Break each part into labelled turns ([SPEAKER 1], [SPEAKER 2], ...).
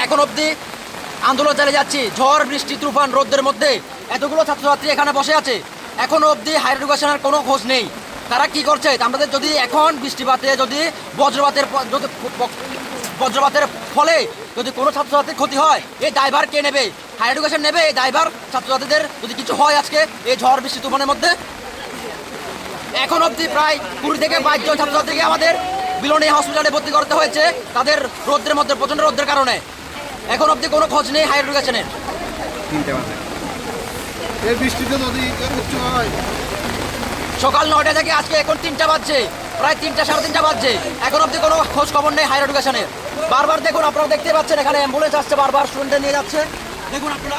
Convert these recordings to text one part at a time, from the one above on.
[SPEAKER 1] এখন অবধি আন্দোলন চালিয়ে যাচ্ছি, ঝড় বৃষ্টি তুফান রোদের মধ্যে এতগুলো ছাত্রছাত্রী এখানে বসে আছে, এখনও অবধি হায়ার এডুকেশনের কোনো খোঁজ নেই। তারা কি করছে? আমাদের যদি এখন বৃষ্টিপাতে যদি বজ্রপাতের ফলে যদি কোনো ছাত্রছাত্রীর ক্ষতি হয়, এই দায়ভার কে নেবে? হায়ার এডুকেশন নেবে এই দায়ভার? ছাত্রছাত্রীদের যদি কিছু হয় আজকে এই ঝড় বৃষ্টি তুফানের মধ্যে? এখন অবধি প্রায় 20 থেকে 22 জন ছাত্রছাত্রীকে আমাদের বিলোনি হসপিটালে ভর্তি করতে হয়েছে তাদের রোদ্রের মধ্যে, প্রচণ্ড রোদ্রের কারণে। এখন অবধি কোনো খোঁজ নেই হায়ার এডুকেশনের।
[SPEAKER 2] এই বৃষ্টিতে যদি উচ্চ হয়,
[SPEAKER 1] সকাল 9টা থেকে আজকে এখন 3টা বাজছে, প্রায় 3টা সাড়ে 3টা বাজছে, এখন অবধি কোনো খোঁজ খবর নেই হায়ার এডুকেশনের। বারবার দেখুন, আপনারা দেখতে পাচ্ছেন এখানে অ্যাম্বুলেন্স আসছে, বারবার স্টুডেন্টদের নিয়ে যাচ্ছে, দেখুন আপনারা।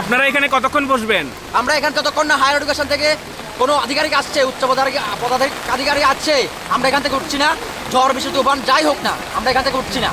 [SPEAKER 3] আপনারা এখানে কতক্ষণ বসবেন?
[SPEAKER 1] আমরা এখানে যতক্ষণ না হায়ার এডুকেশন থেকে কোনো আধিকারিক আসছে, উচ্চ পদাধিকারী আসছে, আমরা এখান থেকে উঠছি না। ঝড় বৃষ্টি তুফান যাই হোক না, আমরা এখান থেকে উঠছি না।